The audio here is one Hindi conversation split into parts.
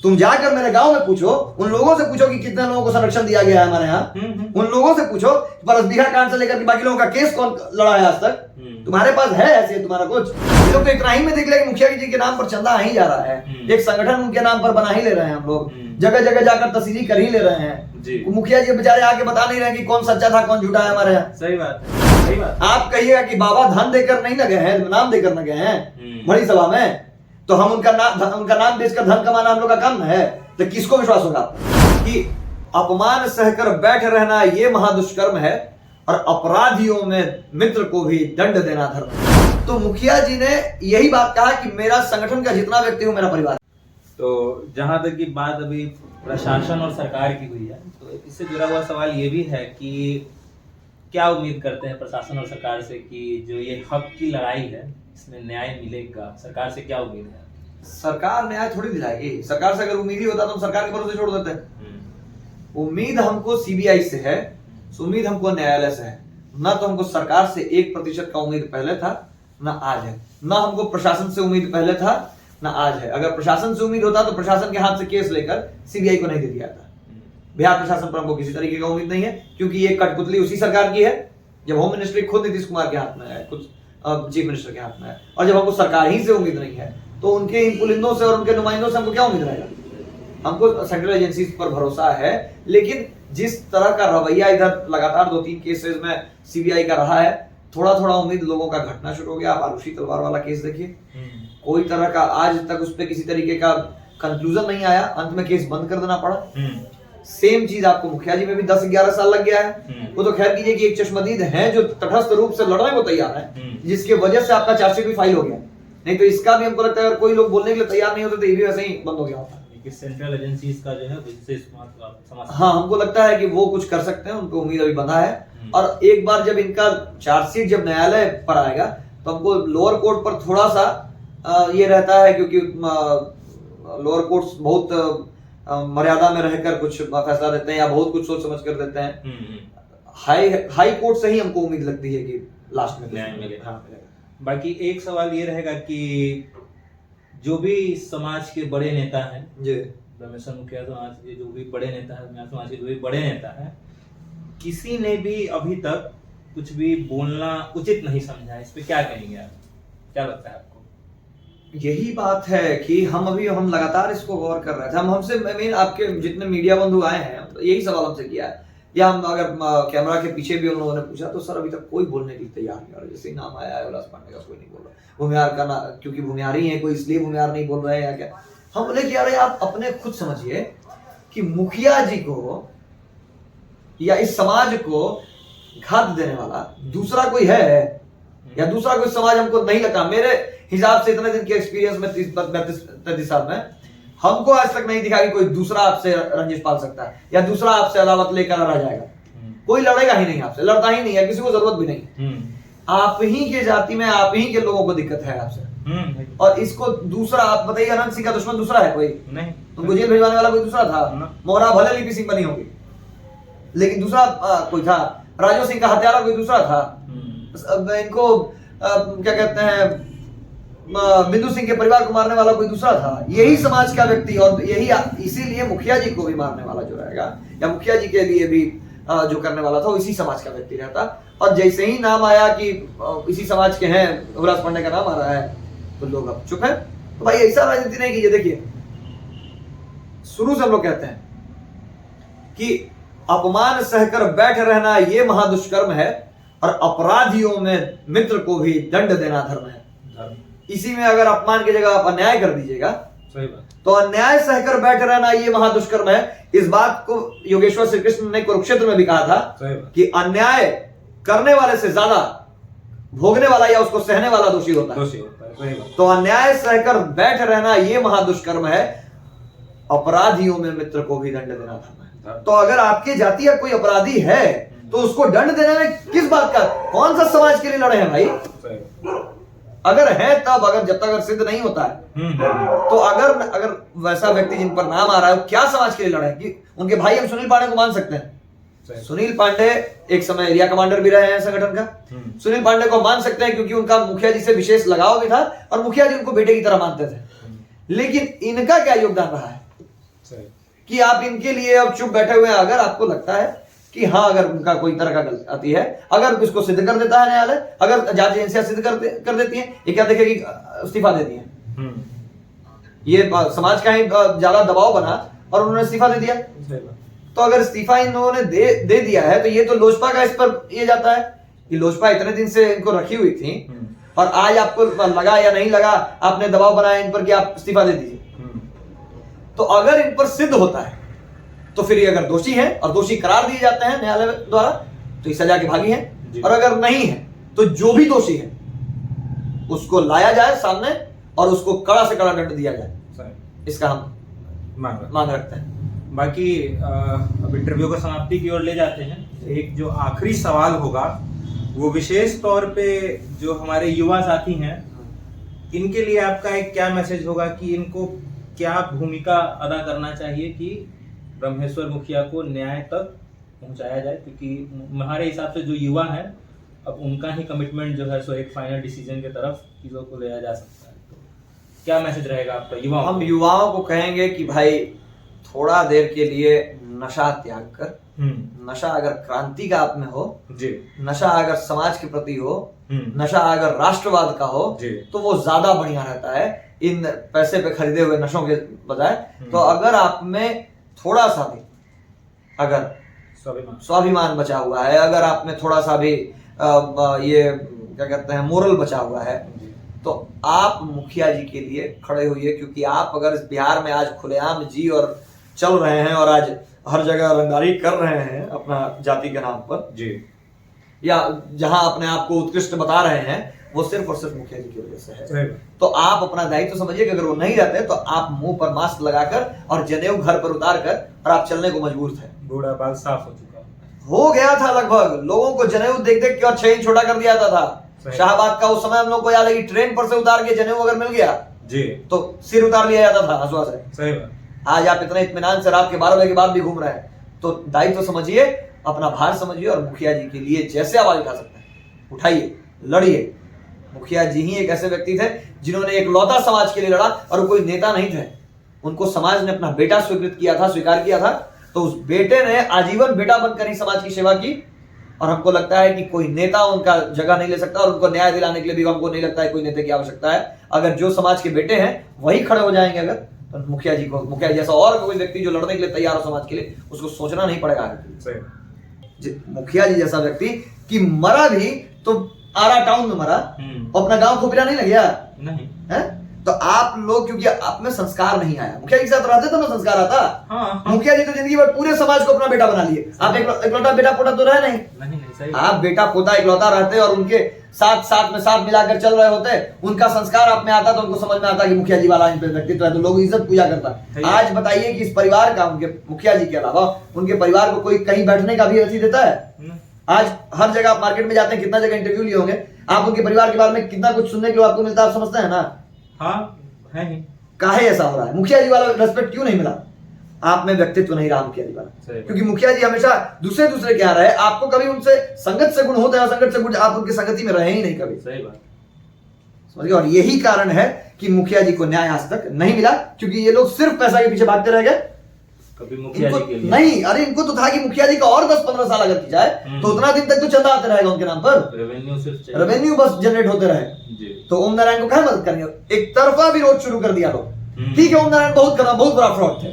तुम जाकर मेरे गांव में पूछो, उन लोगों से पूछो कि कितने लोगों को संरक्षण दिया गया है हमारे यहाँ। उन लोगों से पूछो परसबिहा कांड से लेकर बाकी लोगों का केस कौन लड़ा है आज तक। तुम्हारे पास है ऐसे तुम्हारा कुछ? ये लोग तो इतना ही में देख ले कि मुखिया जी के नाम पर चंदा आ ही जा रहा है, एक संगठन उनके नाम पर बना ही ले रहे हैं हम लोग, जगह जगह जाकर तस्दीक कर ही ले रहे हैं। मुखिया जी बेचारे आके बता नहीं रहे कि कौन सच्चा था कौन झूठा है हमारे यहाँ। सही बात है, सही बात। आप कहिएगा कि बाबा धन देकर नहीं लगे हैं, नाम देकर न गए हैं बड़ी सभा में, तो हम उनका नाम बेचकर धन कमाना हम लोग का काम है, तो किसको विश्वास होगा कि अपमान सहकर बैठ रहना ये महादुष्कर्म है और अपराधियों में मित्र को भी दंड देना धर्म है। तो मुखिया जी ने यही बात कहा कि मेरा संगठन का जितना व्यक्ति हो मेरा परिवार। तो जहां तक की बात अभी प्रशासन और सरकार की हुई है, तो इससे जुड़ा हुआ सवाल ये भी है कि क्या उम्मीद करते हैं प्रशासन और सरकार से कि जो ये हक की लड़ाई है इसमें न्याय मिलेगा? सरकार से क्या उम्मीद है? सरकार न्याय थोड़ी दिलाएगी। सरकार से अगर उम्मीद ही होता तो हम सरकार के भरोसे छोड़ देते हैं। उम्मीद हमको सीबीआई से है, उम्मीद हमको न्यायालय से है। ना तो हमको सरकार से 1% का उम्मीद पहले था, ना आज है। ना हमको प्रशासन से उम्मीद पहले था, ना आज है। अगर प्रशासन से उम्मीद होता तो प्रशासन के हाथ से केस लेकर सीबीआई को नहीं दे दिया था। बिहार प्रशासन पर हमको किसी तरीके का उम्मीद नहीं है, क्योंकि ये कठपुतली उसी सरकार की है। जब होम मिनिस्ट्री खुद नीतीश कुमार के हाथ में है, खुद चीफ मिनिस्टर के हाथ में है, और जब हमको सरकार ही से उम्मीद नहीं है तो उनके इन पुलिंदों से और उनके नुमाइंदों से हमको क्या उम्मीद रहेगा? हमको सेंट्रल एजेंसी पर भरोसा है, लेकिन जिस तरह का रवैया इधर लगातार 2-3 केसेस में सीबीआई का रहा है, थोड़ा थोड़ा उम्मीद लोगों का घटना शुरू हो गया। आप आरुषि तलवार वाला केस देखिए, कोई तरह का आज तक उस पर किसी तरीके का कंक्लूजन नहीं आया, अंत में केस बंद कर देना पड़ा। सेम चीज आपको मुखिया जी में भी 10-11 साल लग गया है। वो तो खैर कीजिए कि एक चश्मदीद है जो तटस्थ रूप से लड़ने को तैयार है, जिसके वजह से आपका चार्जशीट भी फाइल हो गया। नहीं तो इसका भी हमको लगता है अगर कोई लोग बोलने के लिए तैयार नहीं होते तो ये भी वैसे ही बंद हो गया होता। सेंट्रल एजेंसीज का जो है विशेष हाँ, हमको लगता है कि वो कुछ कर सकते हैं, उनको उम्मीद अभी बंधा है। और एक बार जब इनका चार्जशीट जब न्यायालय पर आएगा तो हमको लोअर कोर्ट पर थोड़ा सा ये रहता है, क्योंकि लोअर कोर्ट्स बहुत मर्यादा में रहकर कुछ फैसला देते हैं या बहुत कुछ सोच समझ कर देते हैं। हाई कोर्ट से ही हमको उम्मीद लगती है कि लास्ट में न्याय मिलेगा। बाकी एक सवाल ये रहेगा कि जो भी समाज के बड़े नेता हैं, ब्रह्मेश्वर मुखिया समाज के जो भी बड़े नेता है, मुखिया समाज के जो भी बड़े नेता है, किसी ने भी अभी तक कुछ भी बोलना उचित नहीं समझा। इस पे क्या कहेंगे आप? क्या लगता है आपको? यही बात है कि हम लगातार इसको गौर कर रहे थे। हमसे आपके जितने मीडिया बंधु आए हैं यही सवाल हमसे किया है, या हम अगर कैमरा के पीछे भी उन लोगों ने पूछा तो सर अभी तक कोई बोलने के लिए तैयार नहीं हो रहा। जैसे नाम आया है उल्लास पांडे का, कोई नहीं बोल रहा। भूमिहार का ना, क्योंकि भूमिहारी है, कोई इसलिए भूमिहार नहीं बोल रहे हैं या क्या? हम बोले कि यार आप अपने खुद समझिए कि मुखिया जी को या इस समाज को घात देने वाला दूसरा कोई है या दूसरा कोई समाज हमको नहीं लगा। मेरे हिसाब से इतने दिन के एक्सपीरियंस में 33 साल में हमको आज तक नहीं दिखा कि कोई दूसरा आपसे रंजिश पाल सकता है या दूसरा आपसे अदावत लेकर रह जाएगा। कोई लड़ेगा ही नहीं आपसे, लड़ता ही नहीं है, किसी को जरूरत भी नहीं। आप ही के जाति में आप ही के लोगों को दिक्कत है आपसे, और इसको दूसरा आप बताइए, अनंत सिंह का दुश्मन दूसरा है कोई नहीं? तुमको जेल भिजवाने वाला कोई दूसरा था? मोहरा भले लिपि सिंह बनी होगी, लेकिन दूसरा कोई था। राजू सिंह का हत्यारा कोई दूसरा था। इनको क्या कहते हैं, बिंदु सिंह के परिवार को मारने वाला कोई दूसरा था। यही समाज का व्यक्ति, और यही इसीलिए मुखिया जी को भी मारने वाला जो रहेगा या मुखिया जी के लिए भी जो करने वाला था वो इसी समाज का व्यक्ति रहता। और जैसे ही नाम आया कि इसी समाज के हैं, उल्लास पांडे का नाम आ रहा है, तो लोग अब चुप है। तो भाई ऐसा राजनीति नहीं कीजिए। देखिए, शुरू से हम लोग कहते हैं कि अपमान सहकर बैठ रहना ये महादुष्कर्म है और अपराधियों में मित्र को भी दंड देना धर्म है। इसी में अगर अपमान की जगह आप अन्याय कर दीजिएगा, सही बात, तो अन्याय सहकर बैठ रहना ये महादुष्कर्म है। इस बात को योगेश्वर श्री कृष्ण ने कुरुक्षेत्र में भी कहा था कि अन्याय करने वाले से ज्यादा भोगने वाला या उसको सहने वाला दोषी होता है। तो अन्याय सहकर बैठ रहना ये महादुष्कर्म है, अपराधियों में मित्र को भी दंड देना धर्म है। तो अगर आपके जाति का कोई अपराधी है तो उसको दंड देने में किस बात का, कौन सा समाज के लिए लड़े हैं भाई? अगर है तब, अगर जब तक अगर सिद्ध नहीं होता है तो अगर वैसा व्यक्ति जिन पर नाम आ रहा है क्या समाज के लिए लड़े? कि उनके भाई हम सुनील पांडे को मान सकते हैं। सुनील पांडे एक समय एरिया कमांडर भी रहे हैं संगठन का। सुनील पांडे को मान सकते हैं क्योंकि उनका मुखिया जी से विशेष लगाव भी था और मुखिया जी उनको बेटे की तरह मानते थे। लेकिन इनका क्या योगदान रहा है? कि आप इनके लिए अब चुप बैठे हुए हैं। अगर आपको लगता है कि हाँ, अगर उनका कोई तरह का गलती आती है, अगर इसको सिद्ध कर देता है न्यायालय, अगर जांच एजेंसियां सिद्ध कर देती हैं, ये क्या देखेगी, इस्तीफा देती है। ये समाज का ही ज्यादा दबाव बना और उन्होंने इस्तीफा दे दिया। तो अगर इस्तीफा इन्होंने दे दिया है तो ये तो लोजपा का इस पर ये जाता है कि लोजपा इतने दिन से इनको रखी हुई थी और आज आपको लगा या नहीं लगा, आपने दबाव बनाया इन पर कि आप इस्तीफा दे दीजिए। तो अगर इन पर सिद्ध होता है तो फिर ये अगर दोषी है और दोषी करार दिए जाते हैं न्यायालय द्वारा तो ये सजा के भागी हैं, और अगर नहीं है तो जो भी दोषी है उसको लाया जाए सामने और उसको कड़ा से कड़ा दंड दिया जाए। इसका हम मांग रखते हैं। बाकी अब इंटरव्यू को समाप्ति की ओर ले जाते हैं। एक जो आखिरी सवाल होगा वो विशेष तौर पे जो हमारे युवा साथी हैं, इनके लिए आपका एक क्या मैसेज होगा कि इनको क्या भूमिका अदा करना चाहिए कि ब्रह्मेश्वर मुखिया को न्याय तक पहुंचाया जाए? क्योंकि हमारे हिसाब से जो युवा है अब उनका ही कमिटमेंट जो है सो एक फाइनल डिसीजन की तरफ चीजों को ले जा सकता है। तो क्या मैसेज रहेगा आपका युवाओं? हम युवाओं को कहेंगे कि भाई थोड़ा देर के लिए नशा त्याग कर, नशा अगर क्रांति का आप में हो जी, नशा अगर समाज के प्रति हो, नशा अगर राष्ट्रवाद का हो तो वो ज्यादा बढ़िया रहता है इन पैसे पे खरीदे हुए नशों के बजाय। तो अगर आप में थोड़ा सा भी अगर स्वाभिमान बचा हुआ है, अगर आप में थोड़ा सा भी ये क्या कहते हैं मोरल बचा हुआ है, तो आप मुखिया जी के लिए खड़े होइए। क्योंकि आप अगर इस बिहार में आज खुलेआम जी और चल रहे हैं और आज हर जगह रंगदारी कर रहे हैं अपना जाति के नाम पर जी, या जहां अपने आप को उत्कृष्ट बता रहे हैं, वो सिर्फ और सिर्फ मुखिया जी की वजह से है। तो आप अपना दायित्व समझिए कि अगर वो नहीं रहते तो आप मुंह पर मास्क लगाकर और जनेऊ घर पर उतार कर और आप चलने को मजबूर थे। बूढ़ा बाल साफ हो चुका हो गया था लगभग, लोगों को जनेऊ देख देख के और 6 इंच छोटा कर दिया था। शाहबाद का उस समय हम लोग को याद है कि ट्रेन पर से उतार के जनेऊ अगर मिल गया जी तो सिर उतार लिया जाता था हंसुआ से। सही बात। आज आप इतने इत्मीनान से रात के 12 बजे के बाद भी घूम रहे हैं। तो दायित्व समझिए, अपना भार समझिए और मुखिया जी के लिए जैसे आवाज उठा सकते हैं उठाइए, लड़िए। मुखिया जी ही एक ऐसे व्यक्ति थे जिन्होंने एक लौता समाज के लिए लड़ा और कोई नेता नहीं थे। उनको समाज ने अपना बेटा स्वीकार किया था। तो उस बेटे ने आजीवन बेटा बनकर ही समाज की सेवा की और हमको लगता है कि कोई नेता उनका जगह नहीं ले सकता और उनको न्याय दिलाने के लिए भी हमको नहीं लगता है कोई नेता की आवश्यकता है। अगर जो समाज के बेटे हैं वही खड़े हो जाएंगे अगर, तो मुखिया जी जैसा और कोई व्यक्ति जो लड़ने के लिए तैयार हो समाज के लिए, उसको सोचना नहीं पड़ेगा। मुखिया जी जैसा व्यक्ति कि मरा भी तो आरा टाउन में मरा और अपना गांव खोपड़ा नहीं लग गया नहीं है। तो आप लोग क्योंकि आप में संस्कार नहीं आया, मुखिया जी के साथ रहते तो ना संस्कार आता। हाँ। मुखिया जी तो जिंदगी भर पूरे समाज को अपना बेटा बना लिए। आप इकलौता बेटा पोता तो रहे नहीं, सही। आप बेटा पोता इकलौता रहते और उनके साथ मिलाकर चल रहे होते, उनका संस्कार आप में आता तो उनको समझ में आता कि मुखिया जी वाला इन पे व्यक्तित्व है, तो लोग इज्जत पूजा करता। आज बताइए कि इस परिवार का, उनके मुखिया जी के अलावा उनके परिवार को कोई कहीं बैठने का भी अर्जी देता है? आज हर जगह आप मार्केट में जाते हैं, कितना जगह इंटरव्यू लिए होंगे, आप उनके परिवार के बारे में कितना कुछ सुनने के लिए आपको मिलता है, आप समझते हैं ना? हाँ है ही। काहे ऐसा हो रहा है? मुखिया जी वाला रेस्पेक्ट क्यों नहीं मिला? आप में व्यक्तित्व नहीं रहा मुखिया जी वाला। क्योंकि मुखिया जी हमेशा दूसरे के यहाँ रहे। आपको कभी उनसे संगत से गुण होते हैं, संगत से गुण आप उनकी संगति में रहे ही नहीं कभी। सही बात। समझिए, और यही कारण है कि मुखिया जी को न्याय आज तक नहीं मिला, क्योंकि ये लोग सिर्फ पैसा के पीछे भागते रह गए। कभी मुखिया जी के लिए नहीं, अरे इनको तो था कि मुखिया जी का और 10-15 साल अगर की जाए तो उतना दिन तक तो चंदा आते रहेगा उनके नाम पर, रेवेन्यू बस जनरेट होते रहे। तो ओम नारायण को क्या मदद करेंगे? एक तरफा विरोध शुरू कर दिया लोग। ठीक है, ओम नारायण बहुत बड़ा फ्रॉड थे,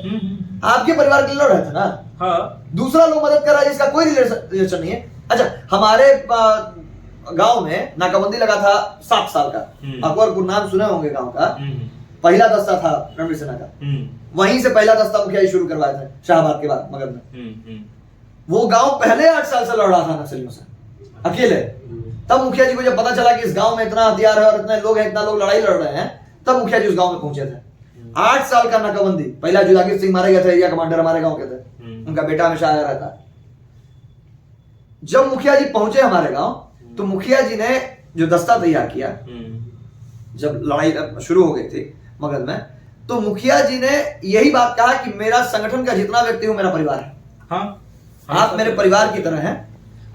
आपके परिवार के लिए लड़ रहे थे ना। हाँ। दूसरा लोग मदद कर रहा है जिसका कोई रिलेशन नहीं है। अच्छा, हमारे गांव में नाकाबंदी लगा था 7 साल का, अकबरपुर नाम सुने होंगे गांव का। पहला दस्ता था रणवीर सेना का, वहीं से पहला दस्ता मुखिया जी शुरू करवाए थे शाहबाद के बाद मगध में। वो गांव पहले 8 साल से लड़ रहा था नक्सलियों से अकेले। तब मुखिया जी को जब पता चला कि इस गांव में इतना हथियार है और इतने लोग हैं, इतना लोग लड़ाई लड़ रहे हैं, तब मुखिया जी उस गांव में पहुंचे थे। 8 साल का नाकाबंदी। पहला जुलागिर सिंह मारे गए थे, एरिया कमांडर हमारे गांव के थे, उनका बेटा हमेशा आया रहता है। जब मुखिया जी पहुंचे हमारे गांव तो मुखिया जी ने जो दस्ता तैयार किया, जब लड़ाई शुरू हो गई थी मगध में, तो मुखिया जी ने यही बात कहा कि मेरा संगठन का जितना व्यक्ति हूं मेरा परिवार है। हाँ, आप मेरे परिवार की तरह हैं।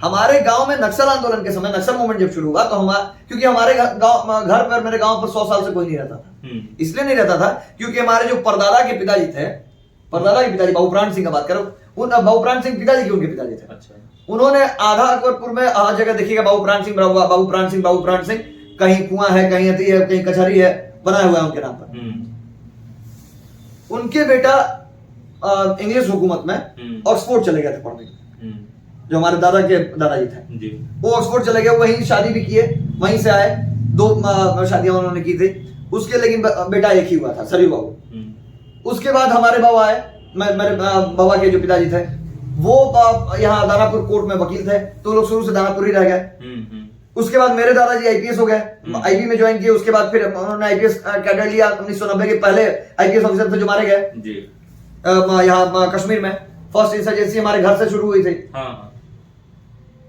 हमारे गांव में नक्सल आंदोलन के समय, नक्सल मूवमेंट जब शुरू हुआ तो क्योंकि हमारे घर पर, मेरे गांव पर 100 साल से कोई नहीं रहता था। इसलिए नहीं रहता था क्योंकि हमारे जो परदादा के पिताजी थे परदादा के पिताजी बाबू प्राण सिंह का बात करो, उन बाबू प्राण सिंह पिताजी के उनके पिताजी थे। अच्छा। उन्होंने आधा अकबरपुर में हर जगह देखिएगा बाबू प्राण सिंह, बाबू प्राण सिंह, बाबू प्राण सिंह, कहीं कुआं है, कहीं अति है, कहीं कचहरी है, बनाया हुआ है उनके नाम पर। उनके बेटा इंग्लिश हुकूमत में ऑक्सफोर्ड चले गए थे पढ़ने, जो हमारे दादा के दादाजी थे जी। वो ऑक्सफोर्ड चले गए, वहीं शादी भी किए, वहीं से आए, 2 शादियां उन्होंने की थी उसके, लेकिन बेटा एक ही हुआ था, सरयू बाबू। उसके बाद हमारे बाबा आए, मेरे बाबा के जो पिताजी थे वो यहाँ दानापुर कोर्ट में वकील थे, तो लोग शुरू से दानापुर ही रह गए। उसके बाद मेरे दादाजी आईपीएस हो गए, आईबी में ज्वाइन किए, उसके बाद फिर उन्होंने आईपीएस कैडर लिया। 1990 के पहले आईपीएस ऑफिसर थे जो मारे गए यहाँ कश्मीर में। फर्स्ट इंसर्जेंसी हमारे घर से शुरू हुई थी।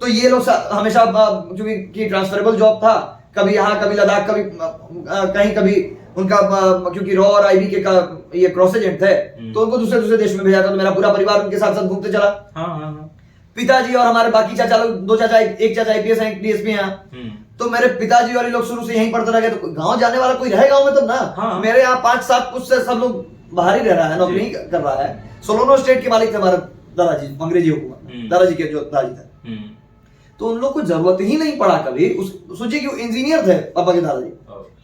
तो ये लोग हमेशा, क्योंकि ट्रांसफरेबल जॉब था, कभी यहाँ कभी लद्दाख, कभी कहीं, कभी उनका क्योंकि रॉ और आईबी के ये क्रॉस एजेंट थे, तो उनको दूसरे देश में भेजा था। तो मेरा पूरा परिवार उनके साथ साथ घूमते चला। पिताजी और हमारे बाकी चाचा लोग, 2 चाचा, एक चाचा आईपीएस है, एक डीएसपी है। तो मेरे पिताजी वाले लोग शुरू से यहीं पढ़ते रह गए। तो गांव जाने वाला कोई रहे गांव में तब ना। मेरे यहाँ 5-7 पुश्त से सब लोग बाहर ही रह रहा है, नौकरी नहीं कर रहा है। सोलोनो स्टेट के मालिक थे हमारे दादाजी, अंग्रेजी हुकूमत, दादाजी के जो दादाजी थे। तो उन लोग को जरूरत ही नहीं पड़ा कभी। सोचिए कि इंजीनियर थे पापा के दादाजी,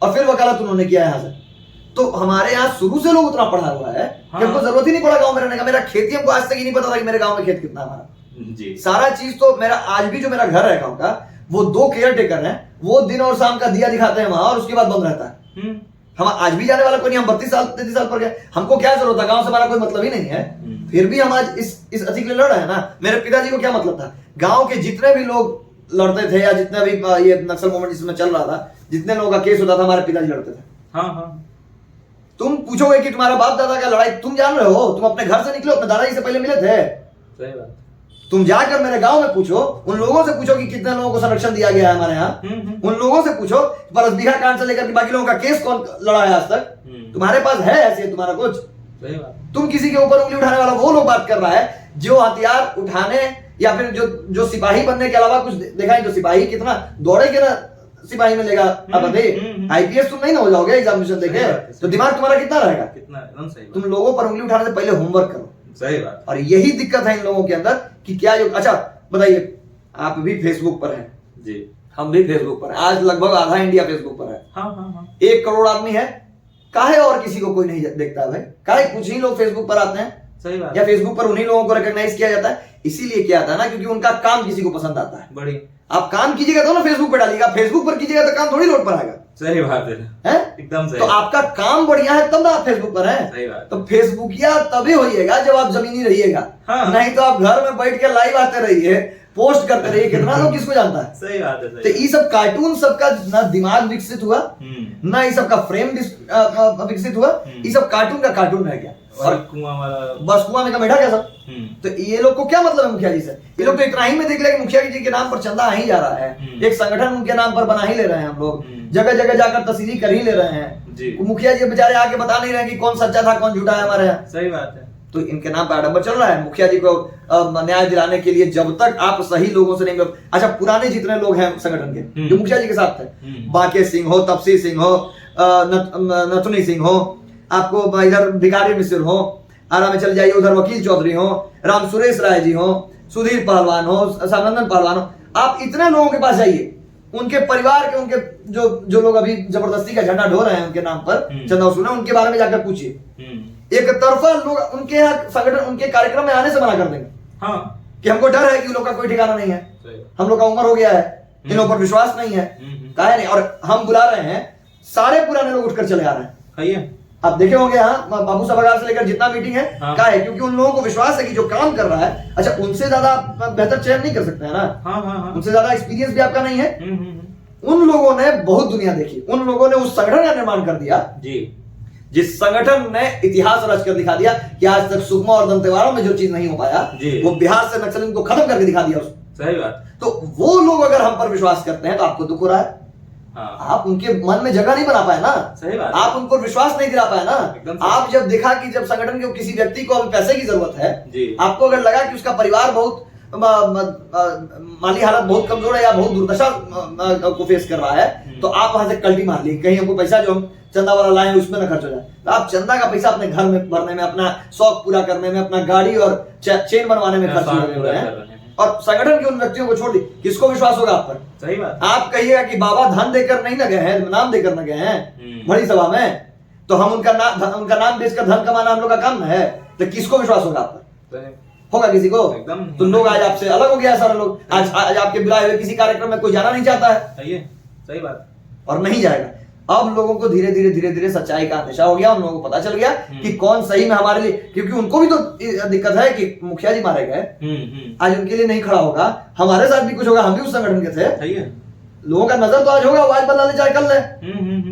और फिर वकालत उन्होंने किया यहाँ से। तो हमारे यहाँ शुरू से लोग उतना पढ़ा हुआ है कि हमको जरूरत ही नहीं पड़ा गांव में रहने का। मेरा खेती हमको आज तक ही नहीं पता था कि मेरे गांव में खेत कितना है हमारा जी। सारा चीज तो मेरा, आज भी जो मेरा घर है गांव का, वो 2 केयर टेकर हैं, वो दिन और शाम का दिया दिखाते हैं वहां, और उसके बाद बंद रहता है। हम आज भी जाने वाला कोई नहीं। हम 32 साल पर गए, हमको क्या जरूरत है, गांव से हमारा कोई मतलब ही नहीं है। फिर भी हम आज इस अति के लिए लड़ रहे हैं ना। मेरे पिताजी को क्या मतलब था, गांव के जितने भी लोग लड़ते थे, या जितना भी ये नक्सल मूवमेंट जिसमें चल रहा था, जितने लोगों का केस होता था, हमारे पिताजी लड़ते थे। तुम पूछोगे कि तुम्हारा बाप दादा का लड़ाई तुम जान रहे हो, तुम अपने घर से निकलो, अपने दादाजी से पहले मिले थे। सही बात। तुम जाकर मेरे गांव में पूछो, उन लोगों से पूछो कि कितने लोगों को संरक्षण दिया गया है हमारे यहाँ। उन लोगों से पूछो परसबिहा कांड से लेकर बाकी लोगों का केस कौन लड़ा है आज तक। तुम्हारे पास है ऐसे तुम्हारा कुछ? सही बात। तुम किसी के ऊपर उंगली उठाने वाला वो लोग बात कर रहा है जो हथियार उठाने या फिर जो सिपाही बनने के अलावा कुछ देखा है। जो सिपाही कितना दौड़े के ना सिपाही में लेगा, अब बताइए आईपीएस तुम नहीं ना हो जाओगे एग्जामिनेशन देके, तो दिमाग तुम्हारा कितना रहेगा? कितना, एकदम सही। तुम लोगों पर उंगली उठाने से पहले होमवर्क करो। सही बात। और यही दिक्कत है इन लोगों के अंदर कि क्या जो, अच्छा बताइए, आप भी फेसबुक पर हैं जी, हम भी फेसबुक पर हैं। आज लगभग आधा इंडिया फेसबुक पर है। 1 करोड़ आदमी है, काहे और किसी को कोई नहीं देखता भाई? काहे कुछ ही लोग फेसबुक पर आते हैं। सही बात। या फेसबुक पर उन्हीं लोगों को रिकॉग्नाइज किया जाता है। इसीलिए किया जाता है ना, क्योंकि उनका काम किसी को पसंद आता है। बड़ी आप काम कीजिएगा तो ना फेसबुक पे डालिएगा, फेसबुक पर कीजिएगा तो काम थोड़ी रोड पर आएगा। सही बात है एकदम सही। तो आपका काम बढ़िया है तब ना आप फेसबुक पर हैं। सही बात। तो फेसबुकिया तभी होइएगा जब आप जमीनी रहिएगा। नहीं तो आप घर में बैठ के लाइव आते रहिए, पोस्ट करते रहिए, कितना लोग किसको जानता है। सही बात है। तो ये सब कार्टून सबका ना दिमाग विकसित हुआ, ना ये सबका फ्रेम विकसित हुआ। ये सब कार्टून का कार्टून रह गया। और कुआं वाला, बस कुआं में का बैठा क्या सब। तो ये लोग को क्या मतलब है मुखिया जी से? ये लोग तो इतना ही में देख ले कि मुखिया जी के नाम पर चंदा आ ही जा रहा है, एक संगठन उनके नाम पर बना ही ले रहे हैं। हम लोग जगह जगह जाकर तस्वीर कर ही ले रहे हैं। मुखिया जी बेचारे आके बता नहीं रहे कि कौन सच्चा था कौन झूठा है हमारे यहाँ। सही बात है। तो इनके नाम पर आडंबर चल रहा है। मुखिया जी को न्याय दिलाने के लिए जब तक आप सही लोगों से नहीं, अच्छा पुराने जितने लोग हैं संगठन के जो मुखिया जी के साथ थे, बाके सिंह हो, तपसी सिंह हो, नथुनी सिंह हो, आपको इधर भिखारी मिश्र हो, आरा में चल जाइए उधर वकील चौधरी हो, राम सुरेश राय जी हो, सुधीर पहलवान हो, सानंदन पहलवान हो, आप इतने लोगों के पास जाइए, उनके परिवार के, उनके जो लोग अभी जबरदस्ती का झंडा ढो रहे हैं उनके नाम पर चंदा वसूल, उनके बारे में जाकर पूछिए। एक तरफा लोग उनके यहाँ संगठन, उनके कार्यक्रम में आने से मना कर देंगे। कि हमको डर है कि लोग का कोई ठिकाना नहीं है, हम लोग का उम्र हो गया है, इन लोगों पर विश्वास नहीं है, काहे नहीं। और हम बुला रहे हैं, सारे पुराने लोग उठकर चले आ रहे हैं। आप देखे होंगे यहाँ बाबू सभागार से लेकर जितना मीटिंग है, क्या है? क्योंकि उन लोगों को विश्वास है कि जो काम कर रहा है, अच्छा उनसे ज्यादा आप बेहतर चयन नहीं कर सकते हैं ना। उनसे ज्यादा एक्सपीरियंस भी आपका नहीं है। उन लोगों ने बहुत दुनिया देखी, उन लोगों ने उस संगठन का निर्माण कर दिया जी, जिस संगठन ने इतिहास रच कर दिखा दिया कि आज तक सुकमा और दंतेवाड़ा में जो चीज नहीं हो पाया, वो बिहार से नक्सलिज्म को खत्म करके दिखा दिया। सही बात। तो वो लोग अगर हम पर विश्वास करते हैं तो आपको दुख हो रहा है। आप उनके मन में जगह नहीं बना पाए ना। सही बात। आप उनको विश्वास नहीं दिला पाए ना। आप जब देखा कि जब संगठन के किसी व्यक्ति को पैसे की जरूरत है, आपको अगर लगा कि उसका परिवार बहुत माली हालत बहुत कमजोर है या बहुत दुर्दशा को फेस कर रहा है, तो आप वहां से कल्टी मार ली, कहीं हमको पैसा जो हम चंदा वाला लाए उसमें ना खर्च हो जाए। तो आप चंदा का पैसा अपने घर में भरने में, अपना शौक पूरा करने में, अपना गाड़ी और चेन बनवाने में खर्च कर रहे हैं, और संगठन के उन व्यक्तियों को छोड़ दी, किसको विश्वास होगा आप पर? सही बात। आप कहिएगा कि बाबा धन देकर नहीं न गए हैं, नाम देकर न गए हैं बड़ी सभा में, तो हम उनका नाम बेचकर धन कमाना हम लोग का काम है, तो किसको विश्वास होगा आप पर? होगा किसी को? एकदम। तो लोग आज आपसे अलग हो गया, सारे लोग आज आपके बुलाए हुए किसी कार्यक्रम में कोई जाना नहीं चाहता है। सही बात। और नहीं जाएगा। अब लोगों को धीरे धीरे सच्चाई का अंदेशा हो गया, उन लोगों को पता चल गया कि कौन सही में हमारे लिए, क्योंकि उनको भी तो दिक्कत है कि मुखिया जी मारे गए, आज उनके लिए नहीं खड़ा होगा, हमारे साथ भी कुछ होगा, हम भी उस संगठन के थे, लोगों का नजर तो आज होगा, आवाज बदला ले चाहे कर ले,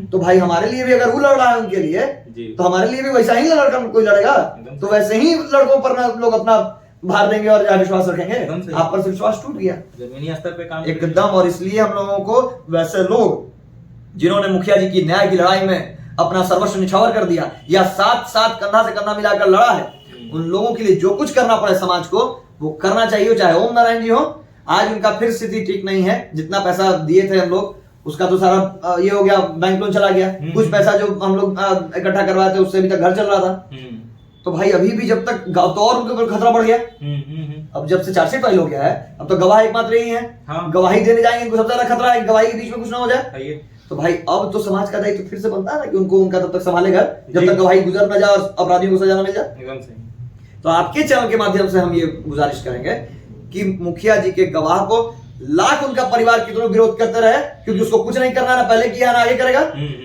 तो भाई हमारे लिए भी अगर वो लड़ रहा है उनके लिए, तो हमारे लिए भी वैसा ही लड़का कोई लड़ेगा, तो वैसे ही लड़कों पर लोग अपना भार देंगे और विश्वास रखेंगे। आप पर से विश्वास टूट गया जमीनी स्तर पे काम एकदम। और इसलिए हम लोगों को वैसे लोग जिन्होंने मुखिया जी की न्याय की लड़ाई में अपना सर्वस्व निछावर कर दिया या साथ साथ कंधा से कंधा मिलाकर लड़ा है, उन लोगों के लिए जो कुछ करना पड़े समाज को वो करना चाहिए, चाहे ओम नारायण जी हो। आज उनका फिर स्थिति ठीक नहीं है, जितना पैसा दिए थे हम लोग उसका तो सारा ये हो गया, बैंक लोन चला गया, कुछ पैसा जो हम लोग इकट्ठा करवाए थे उससे अभी तक घर चल रहा था। तो भाई अभी भी जब तक तो और उनके ऊपर खतरा बढ़ गया। अब जब से चार्जशीट फाइल हो गया है, अब तो गवाह एकमात्र ही है, गवाही देने जाएंगे इनको सबसे ज्यादा खतरा है गवाही के बीच में कुछ ना हो जाए। तो भाई अब तो समाज का दायित्व फिर से बनता है ना कि उनको उनका तब तक संभालेगा जब तक गवाही गुजर ना जाए और अपराधियों को सजा ना मिल जाए। तो आपके चैनल के माध्यम से हम ये गुजारिश करेंगे कि मुखिया जी के गवाह को लाख उनका परिवार कितना विरोध करते रहे, क्योंकि उसको कुछ नहीं करना, ना पहले किया ना आगे करेगा,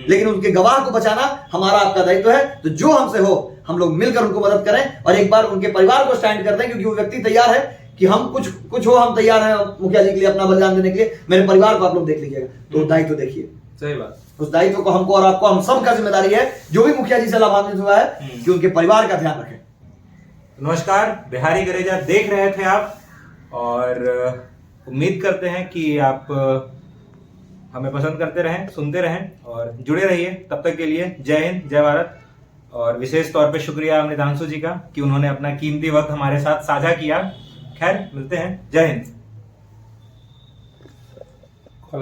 लेकिन उनके गवाह को बचाना हमारा आपका दायित्व है। तो जो हमसे हो हम लोग मिलकर उनको मदद करें और एक बार उनके परिवार को स्टैंड कर दें, क्योंकि वो व्यक्ति तैयार है कि हम कुछ हो, हम तैयार हैं मुखिया जी के लिए अपना बलिदान देने के लिए, मेरे परिवार को आप लोग देख लीजिएगा। तो दायित्व देखिए, सही बात, उस दायित्व को हमको और आपको, हम सब का जिम्मेदारी है जो भी मुखिया जी से लाभान्वित हुआ है कि उनके परिवार का ध्यान रखें। नमस्कार, बिहारी गरेजा देख रहे थे आप, और उम्मीद करते हैं कि आप हमें पसंद करते रहें, सुनते रहें और जुड़े रहिए। तब तक के लिए जय हिंद, जय भारत। और विशेष तौर पे शुक्रिया अमृतांशु जी का कि उन्होंने अपना कीमती वक्त हमारे साथ साझा किया। खैर, मिलते हैं, जय हिंद।